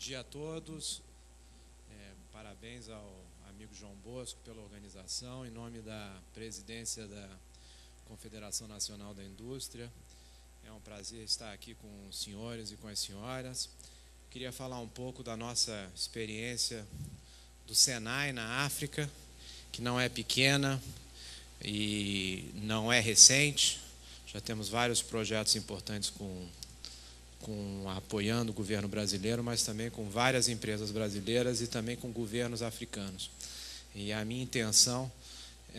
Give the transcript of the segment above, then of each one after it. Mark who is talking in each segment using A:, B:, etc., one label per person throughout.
A: dia a todos. Parabéns ao amigo João Bosco pela organização, em nome da presidência da Confederação Nacional da Indústria. É um prazer estar aqui com os senhores e com as senhoras. Queria falar um pouco da nossa experiência do Senai na África, que não é pequena e não é recente. Já temos vários projetos importantes apoiando o governo brasileiro, mas também com várias empresas brasileiras e também com governos africanos. E a minha intenção,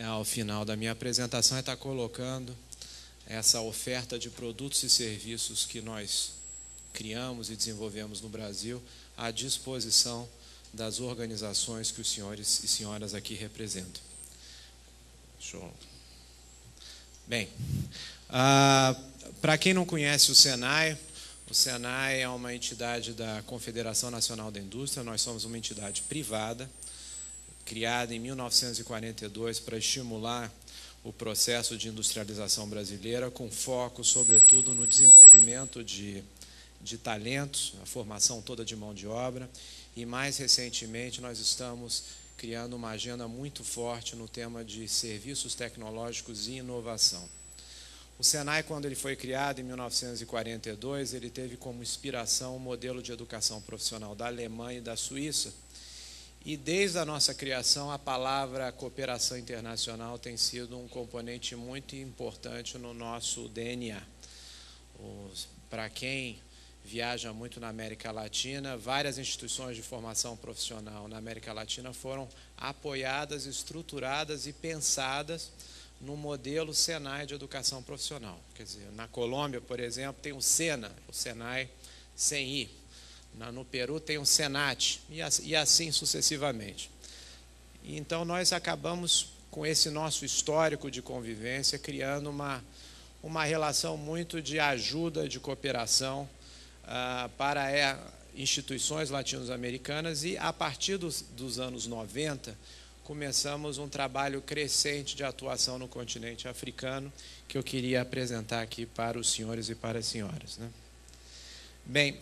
A: ao final da minha apresentação, é estar colocando essa oferta de produtos e serviços que nós criamos e desenvolvemos no Brasil à disposição das organizações que os senhores e senhoras aqui representam. Bem, para quem não conhece o Senai é uma entidade da Confederação Nacional da Indústria. Nós somos uma entidade privada, criada em 1942 para estimular o processo de industrialização brasileira, com foco, sobretudo, no desenvolvimento de talentos, a formação toda de mão de obra, e mais recentemente nós estamos criando uma agenda muito forte no tema de serviços tecnológicos e inovação. O Senai, quando ele foi criado em 1942, ele teve como inspiração o modelo de educação profissional da Alemanha e da Suíça. E desde a nossa criação, a palavra cooperação internacional tem sido um componente muito importante no nosso DNA. Para quem viaja muito na América Latina, várias instituições de formação profissional na América Latina foram apoiadas, estruturadas e pensadas no modelo Senai de educação profissional. Quer dizer, na Colômbia, por exemplo, tem o SENA, o Senai sem I. No Peru tem o SENAT, e assim sucessivamente. Então, nós acabamos, com esse nosso histórico de convivência, criando uma relação muito de ajuda, de cooperação para instituições latino-americanas, e, a partir dos anos 90, começamos um trabalho crescente de atuação no continente africano, que eu queria apresentar aqui para os senhores e para as senhoras, né? Bem,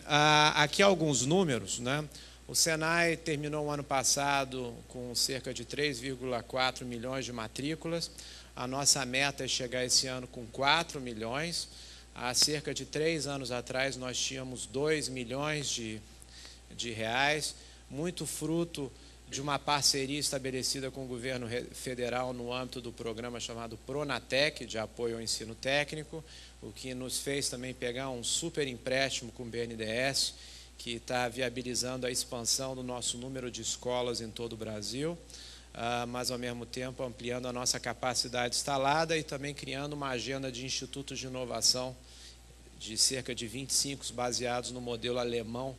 A: aqui alguns números, né? O Senai terminou o ano passado com cerca de 3,4 milhões de matrículas. A nossa meta é chegar esse ano com 4 milhões. Há cerca de 3 anos atrás, nós tínhamos 2 milhões de reais, muito fruto de uma parceria estabelecida com o governo federal no âmbito do programa chamado Pronatec, de apoio ao ensino técnico, o que nos fez também pegar um super empréstimo com o BNDES, que está viabilizando a expansão do nosso número de escolas em todo o Brasil, mas, ao mesmo tempo, ampliando a nossa capacidade instalada e também criando uma agenda de institutos de inovação de cerca de 25, baseados no modelo alemão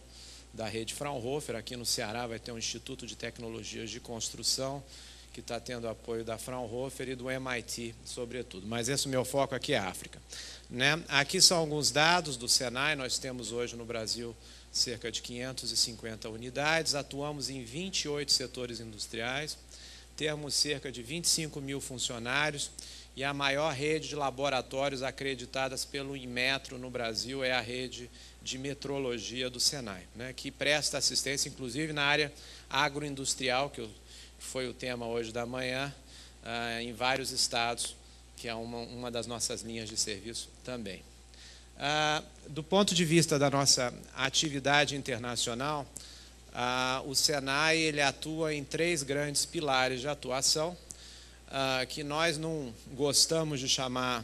A: da rede Fraunhofer. Aqui no Ceará vai ter um Instituto de Tecnologias de Construção, que está tendo apoio da Fraunhofer e do MIT, sobretudo. Mas esse meu foco aqui é a África, né? Aqui são alguns dados do Senai. Nós temos hoje no Brasil cerca de 550 unidades, atuamos em 28 setores industriais, temos cerca de 25 mil funcionários, e a maior rede de laboratórios acreditadas pelo Inmetro no Brasil é a rede de metrologia do Senai, né, que presta assistência, inclusive, na área agroindustrial, que foi o tema hoje da manhã, em vários estados, que é uma das nossas linhas de serviço também. Do ponto de vista da nossa atividade internacional, o Senai ele atua em 3 grandes pilares de atuação, que nós não gostamos de chamar,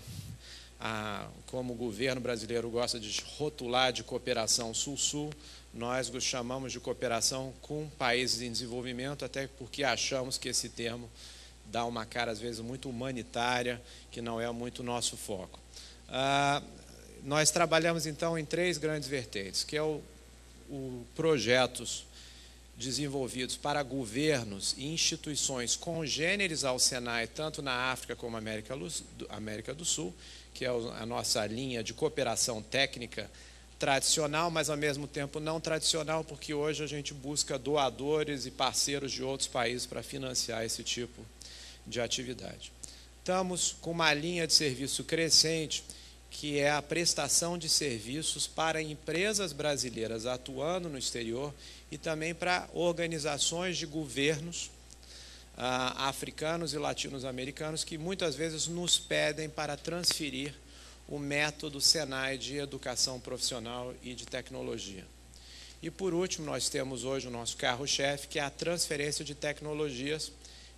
A: como o governo brasileiro gosta de rotular, de cooperação sul-sul. Nós chamamos de cooperação com países em desenvolvimento, até porque achamos que esse termo dá uma cara, às vezes, muito humanitária, que não é muito o nosso foco. Nós trabalhamos, então, em 3 grandes vertentes, que é o projetos desenvolvidos para governos e instituições congêneres ao Senai, tanto na África como na América do Sul, que é a nossa linha de cooperação técnica tradicional, mas, ao mesmo tempo, não tradicional, porque hoje a gente busca doadores e parceiros de outros países para financiar esse tipo de atividade. Estamos com uma linha de serviço crescente, que é a prestação de serviços para empresas brasileiras atuando no exterior e também para organizações de governos africanos e latino-americanos que muitas vezes nos pedem para transferir o método Senai de educação profissional e de tecnologia. E por último, nós temos hoje o nosso carro-chefe, que é a transferência de tecnologias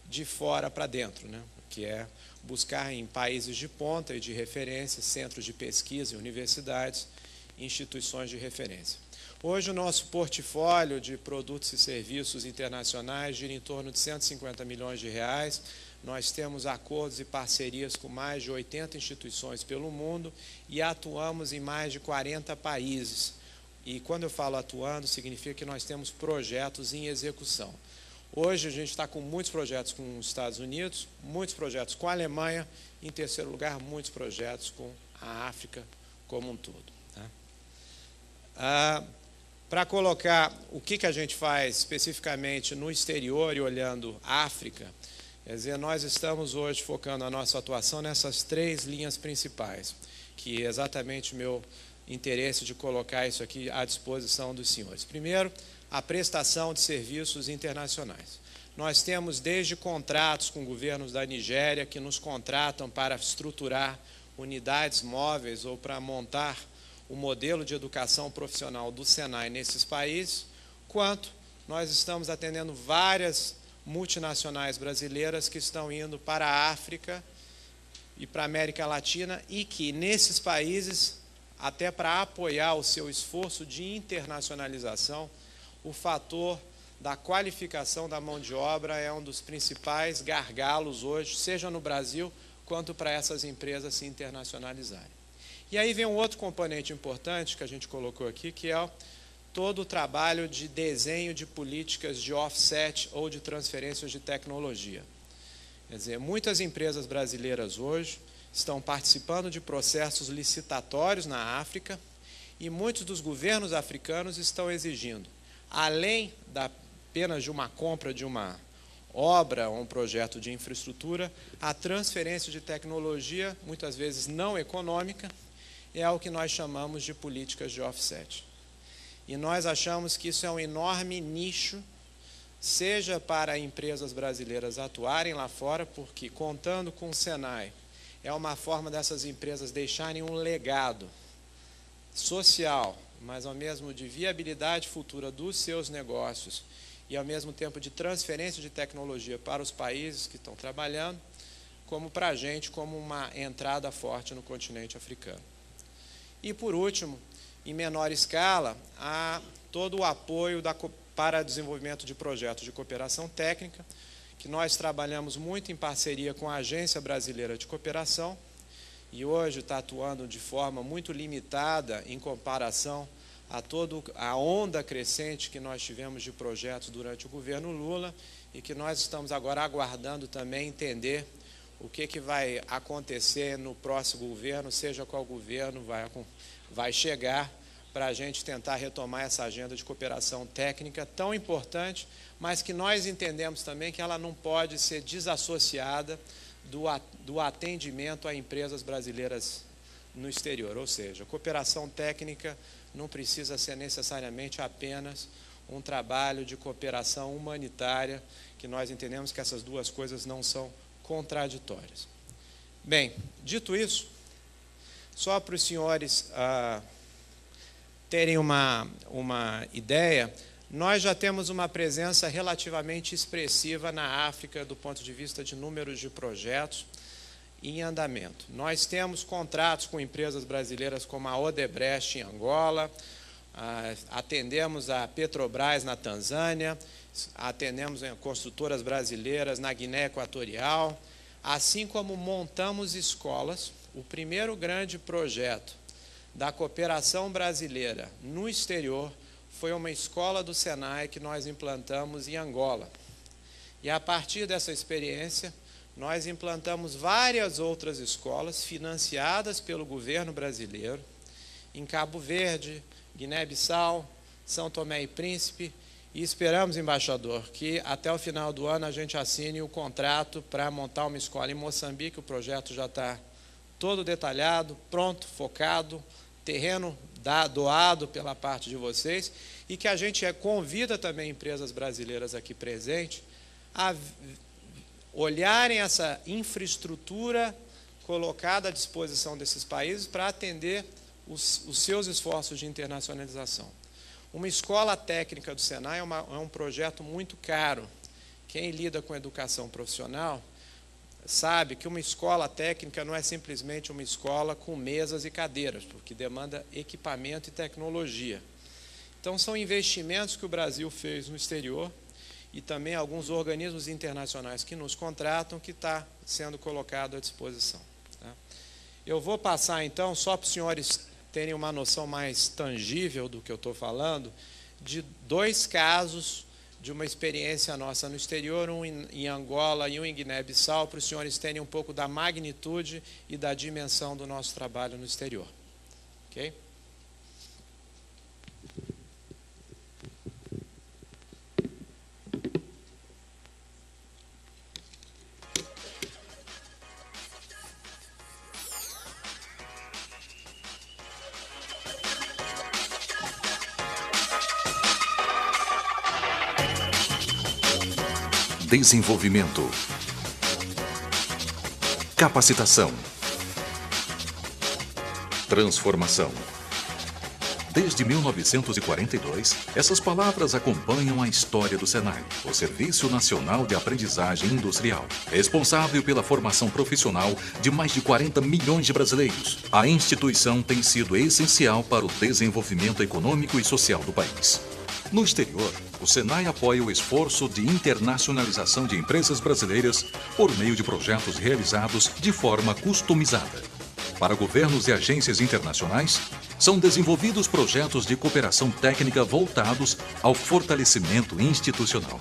A: de fora para dentro, né? Que é buscar em países de ponta e de referência, centros de pesquisa, universidades, instituições de referência. Hoje o nosso portfólio de produtos e serviços internacionais gira em torno de 150 milhões de reais. Nós temos acordos e parcerias com mais de 80 instituições pelo mundo e atuamos em mais de 40 países. E quando eu falo atuando, significa que nós temos projetos em execução. Hoje a gente está com muitos projetos com os Estados Unidos, muitos projetos com a Alemanha, e, em terceiro lugar, muitos projetos com a África como um todo. Tá? Para colocar o que a gente faz especificamente no exterior e olhando a África, quer dizer, nós estamos hoje focando a nossa atuação nessas 3 linhas principais, que é exatamente o meu interesse de colocar isso aqui à disposição dos senhores. Primeiro, a prestação de serviços internacionais. Nós temos desde contratos com governos da Nigéria que nos contratam para estruturar unidades móveis ou para montar o modelo de educação profissional do Senai nesses países, quanto nós estamos atendendo várias multinacionais brasileiras que estão indo para a África e para a América Latina e que, nesses países, até para apoiar o seu esforço de internacionalização, o fator da qualificação da mão de obra é um dos principais gargalos hoje, seja no Brasil, quanto para essas empresas se internacionalizarem. E aí vem um outro componente importante que a gente colocou aqui, que é todo o trabalho de desenho de políticas de offset ou de transferências de tecnologia. Quer dizer, muitas empresas brasileiras hoje estão participando de processos licitatórios na África e muitos dos governos africanos estão exigindo, além apenas de uma compra de uma obra ou um projeto de infraestrutura, a transferência de tecnologia, muitas vezes não econômica, é o que nós chamamos de políticas de offset. E nós achamos que isso é um enorme nicho, seja para empresas brasileiras atuarem lá fora, porque contando com o Senai, é uma forma dessas empresas deixarem um legado social, mas ao mesmo de viabilidade futura dos seus negócios e ao mesmo tempo de transferência de tecnologia para os países que estão trabalhando, como para a gente, como uma entrada forte no continente africano. E por último, em menor escala, há todo o apoio para desenvolvimento de projetos de cooperação técnica, que nós trabalhamos muito em parceria com a Agência Brasileira de Cooperação, e hoje está atuando de forma muito limitada em comparação a toda a onda crescente que nós tivemos de projetos durante o governo Lula, e que nós estamos agora aguardando também entender o que vai acontecer no próximo governo, seja qual governo vai chegar, para a gente tentar retomar essa agenda de cooperação técnica tão importante, mas que nós entendemos também que ela não pode ser desassociada do atendimento a empresas brasileiras no exterior. Ou seja, a cooperação técnica não precisa ser necessariamente apenas um trabalho de cooperação humanitária, que nós entendemos que essas duas coisas não são contraditórias. Bem, dito isso, só para os senhores terem uma ideia, nós já temos uma presença relativamente expressiva na África do ponto de vista de números de projetos em andamento. Nós temos contratos com empresas brasileiras como a Odebrecht em Angola, atendemos a Petrobras na Tanzânia, atendemos construtoras brasileiras na Guiné Equatorial, assim como montamos escolas. O primeiro grande projeto da cooperação brasileira no exterior foi uma escola do Senai que nós implantamos em Angola. E a partir dessa experiência, nós implantamos várias outras escolas financiadas pelo governo brasileiro em Cabo Verde, Guiné-Bissau, São Tomé e Príncipe, e esperamos, embaixador, que até o final do ano a gente assine o contrato para montar uma escola em Moçambique. O projeto já está todo detalhado, pronto, focado, terreno doado pela parte de vocês, e que a gente convida também empresas brasileiras aqui presentes a olharem essa infraestrutura colocada à disposição desses países para atender os seus esforços de internacionalização. Uma escola técnica do Senai é um projeto muito caro. Quem lida com educação profissional sabe que uma escola técnica não é simplesmente uma escola com mesas e cadeiras, porque demanda equipamento e tecnologia. Então, são investimentos que o Brasil fez no exterior e também alguns organismos internacionais que nos contratam, que está sendo colocado à disposição. Tá? Eu vou passar, então, só para os senhores terem uma noção mais tangível do que eu estou falando, de 2 casos de uma experiência nossa no exterior, um em Angola e um em Guiné-Bissau, para os senhores terem um pouco da magnitude e da dimensão do nosso trabalho no exterior. Ok?
B: Desenvolvimento, capacitação, transformação. Desde 1942, essas palavras acompanham a história do Senai, o Serviço Nacional de Aprendizagem Industrial, responsável pela formação profissional de mais de 40 milhões de brasileiros. A instituição tem sido essencial para o desenvolvimento econômico e social do país. No exterior, o Senai apoia o esforço de internacionalização de empresas brasileiras por meio de projetos realizados de forma customizada. Para governos e agências internacionais, são desenvolvidos projetos de cooperação técnica voltados ao fortalecimento institucional.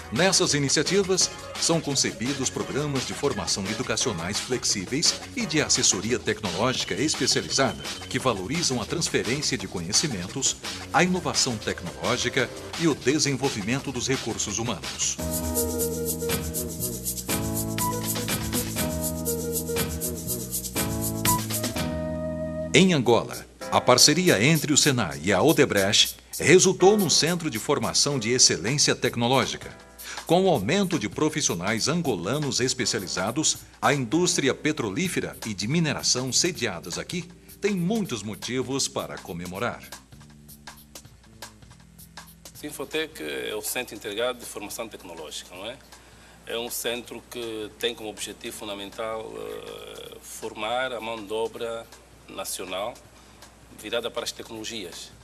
B: Nessas iniciativas, são concebidos programas de formação educacionais flexíveis e de assessoria tecnológica especializada que valorizam a transferência de conhecimentos, a inovação tecnológica e o desenvolvimento dos recursos humanos. Em Angola, a parceria entre o Senai e a Odebrecht resultou num centro de formação de excelência tecnológica. Com o aumento de profissionais angolanos especializados, a indústria petrolífera e de mineração sediadas aqui tem muitos motivos para comemorar.
C: O Sinfotec é o Centro Integrado de Formação Tecnológica, não é? É um centro que tem como objetivo fundamental formar a mão de obra nacional virada para as tecnologias.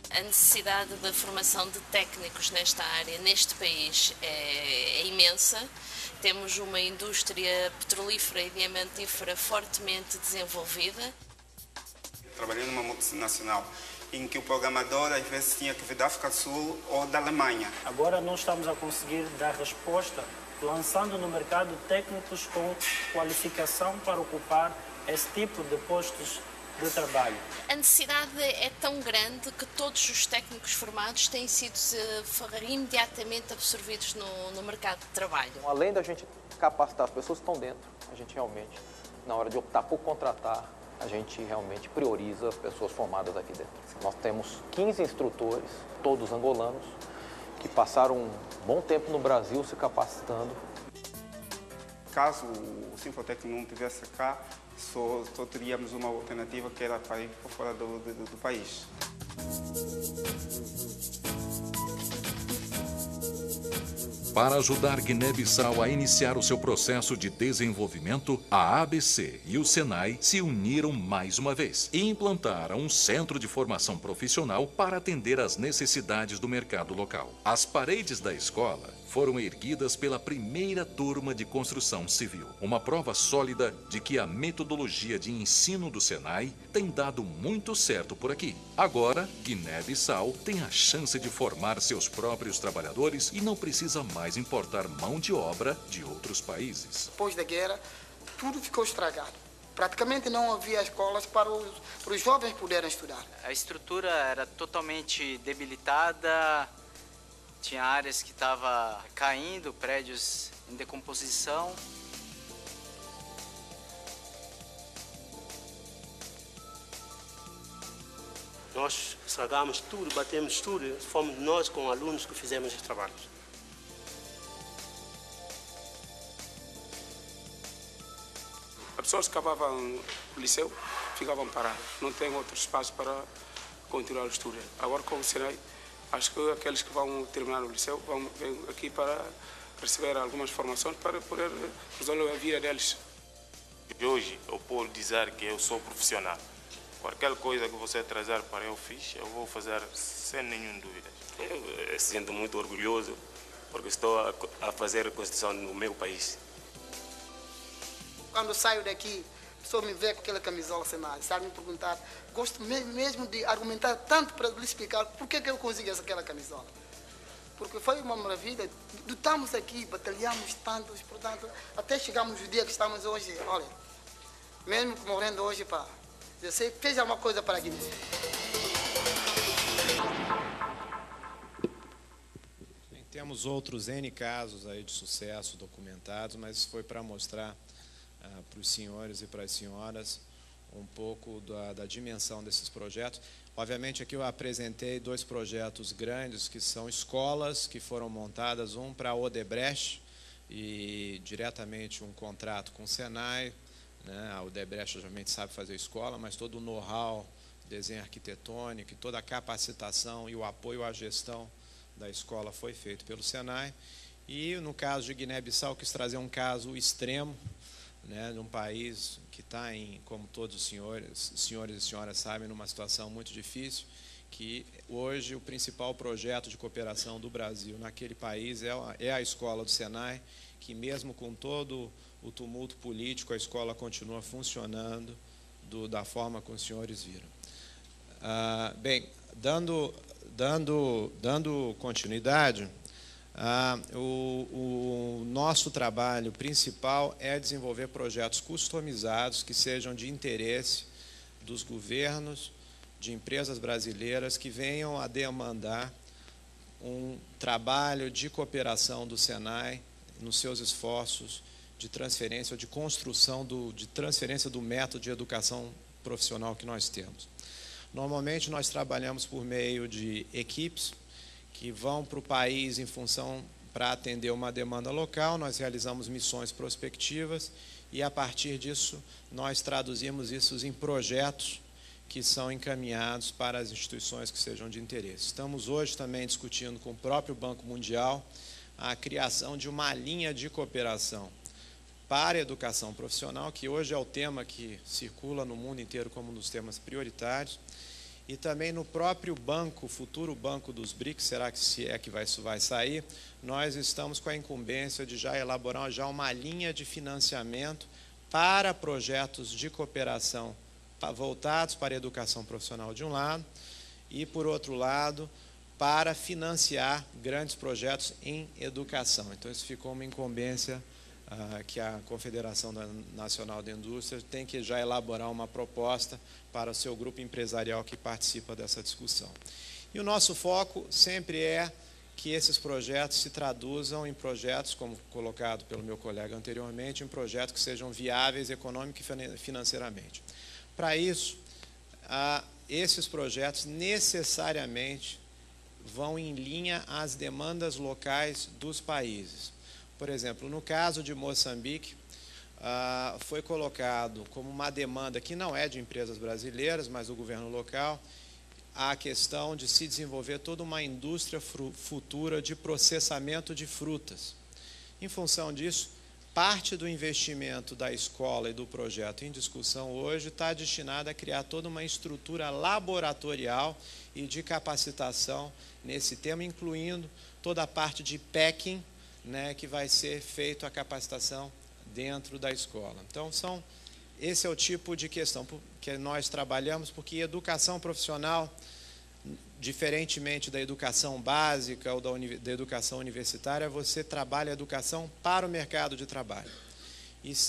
D: A necessidade da formação de técnicos nesta área, neste país, é imensa. Temos uma indústria petrolífera e diamantífera fortemente desenvolvida.
E: Trabalhei numa multinacional em que o programador às vezes tinha que vir da África do Sul ou da Alemanha.
F: Agora nós estamos a conseguir dar resposta, lançando no mercado técnicos com qualificação para ocupar esse tipo de postos de trabalho.
D: A necessidade é tão grande que todos os técnicos formados têm sido imediatamente absorvidos no mercado de trabalho.
G: Além da gente capacitar as pessoas que estão dentro, a gente realmente, na hora de optar por contratar, a gente realmente prioriza pessoas formadas aqui dentro. Nós temos 15 instrutores, todos angolanos, que passaram um bom tempo no Brasil se capacitando.
E: Caso o Sinfotec não tivesse cá, só teríamos uma alternativa que era para ir para fora do país.
B: Para ajudar Guiné-Bissau a iniciar o seu processo de desenvolvimento, a ABC e o Senai se uniram mais uma vez e implantaram um centro de formação profissional para atender às necessidades do mercado local. As paredes da escola foram erguidas pela primeira turma de construção civil, uma prova sólida de que a metodologia de ensino do Senai tem dado muito certo por aqui. Agora, Guiné-Bissau tem a chance de formar seus próprios trabalhadores e não precisa mais importar mão de obra de outros países.
H: Depois da guerra, tudo ficou estragado. Praticamente não havia escolas para os jovens poderem estudar.
I: A estrutura era totalmente debilitada, tinha áreas que estavam caindo, prédios em decomposição.
J: Nós estragamos tudo, batemos tudo, fomos nós com alunos que fizemos os trabalhos.
K: As pessoas que acabavam o liceu ficavam paradas, não tem outro espaço para continuar o estudo. Agora com o Senai, acho que aqueles que vão terminar o liceu vão vir aqui para receber algumas formações para poder resolver a vida deles.
L: Hoje eu posso dizer que eu sou profissional. Qualquer coisa que você trazer para eu fiz, eu vou fazer sem nenhuma dúvida.
M: Eu sinto muito orgulhoso porque estou a fazer a Constituição no meu país.
H: Quando saio daqui, a pessoa me vê com aquela camisola Senai, sabe me perguntar, gosto mesmo de argumentar tanto para lhe explicar por que eu consegui aquela camisola. Porque foi uma maravilha, lutamos aqui, batalhamos tantos, portanto, até chegamos no dia que estamos hoje, olha, mesmo morrendo hoje, pá, eu sei que fez alguma coisa para a Guiné.
A: Temos outros N casos aí de sucesso documentados, mas foi para mostrar para os senhores e para as senhoras um pouco da dimensão desses projetos. Obviamente aqui eu apresentei 2 projetos grandes que são escolas que foram montadas, um para a Odebrecht e diretamente um contrato com o Senai, né? A Odebrecht obviamente sabe fazer escola, mas todo o know-how, desenho arquitetônico, toda a capacitação e o apoio à gestão da escola foi feito pelo Senai. E no caso de Guiné-Bissau, quis trazer um caso extremo, né, de um país que está, como todos os senhores e senhoras sabem, numa situação muito difícil, que hoje o principal projeto de cooperação do Brasil naquele país é a escola do Senai, que mesmo com todo o tumulto político, a escola continua funcionando da forma como os senhores viram. Bem, dando continuidade, o nosso trabalho principal é desenvolver projetos customizados que sejam de interesse dos governos, de empresas brasileiras que venham a demandar um trabalho de cooperação do Senai nos seus esforços de transferência ou de construção de transferência do método de educação profissional que nós temos. Normalmente nós trabalhamos por meio de equipes que vão para o país em função para atender uma demanda local, nós realizamos missões prospectivas e a partir disso nós traduzimos isso em projetos que são encaminhados para as instituições que sejam de interesse. Estamos hoje também discutindo com o próprio Banco Mundial a criação de uma linha de cooperação para a educação profissional, que hoje é o tema que circula no mundo inteiro como um dos temas prioritários. E também no próprio banco, futuro banco dos BRICS, será que isso vai sair, nós estamos com a incumbência de já elaborar uma linha de financiamento para projetos de cooperação voltados para a educação profissional de um lado e, por outro lado, para financiar grandes projetos em educação. Então, isso ficou uma incumbência que a Confederação Nacional da Indústria tem que já elaborar uma proposta para o seu grupo empresarial que participa dessa discussão. E o nosso foco sempre é que esses projetos se traduzam em projetos, como colocado pelo meu colega anteriormente, em projetos que sejam viáveis econômica e financeiramente. Para isso, esses projetos necessariamente vão em linha às demandas locais dos países. Por exemplo, no caso de Moçambique, foi colocado como uma demanda que não é de empresas brasileiras, mas do governo local, a questão de se desenvolver toda uma indústria futura de processamento de frutas. Em função disso, parte do investimento da escola e do projeto em discussão hoje está destinada a criar toda uma estrutura laboratorial e de capacitação nesse tema, incluindo toda a parte de packing, né, que vai ser feito a capacitação dentro da escola. Então, esse é o tipo de questão que nós trabalhamos, porque educação profissional, diferentemente da educação básica ou da educação universitária, você trabalha a educação para o mercado de trabalho.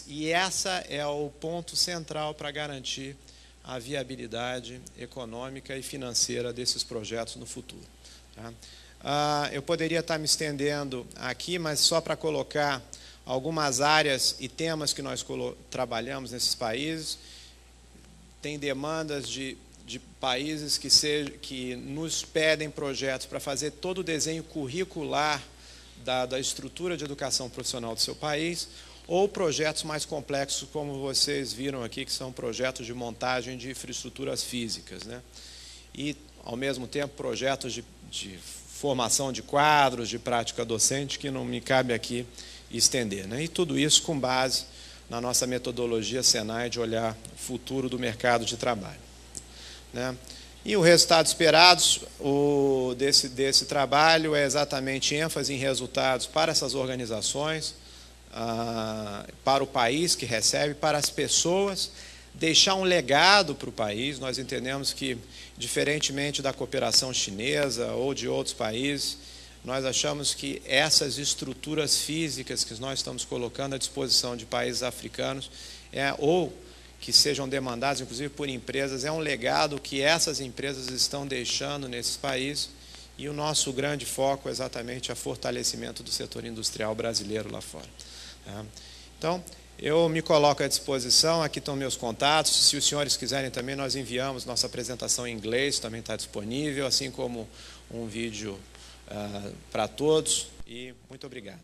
A: E essa é o ponto central para garantir a viabilidade econômica e financeira desses projetos no futuro. Tá? Eu poderia estar me estendendo aqui, mas só para colocar algumas áreas e temas que nós trabalhamos nesses países. Tem demandas de de países que nos pedem projetos para fazer todo o desenho curricular da estrutura de educação profissional do seu país, ou projetos mais complexos, como vocês viram aqui, que são projetos de montagem de infraestruturas físicas, né? E, ao mesmo tempo, projetos de formação de quadros, de prática docente, que não me cabe aqui estender, né? E tudo isso com base na nossa metodologia Senai de olhar o futuro do mercado de trabalho, né? E o resultado esperado desse trabalho é exatamente ênfase em resultados para essas organizações, para o país que recebe, para as pessoas, deixar um legado para o país. Nós entendemos que, diferentemente da cooperação chinesa ou de outros países, nós achamos que essas estruturas físicas que nós estamos colocando à disposição de países africanos, ou que sejam demandadas, inclusive, por empresas, é um legado que essas empresas estão deixando nesses países, e o nosso grande foco é exatamente o fortalecimento do setor industrial brasileiro lá fora. Então, eu me coloco à disposição, aqui estão meus contatos, se os senhores quiserem também, nós enviamos nossa apresentação em inglês, também está disponível, assim como um vídeo para todos, e muito obrigado.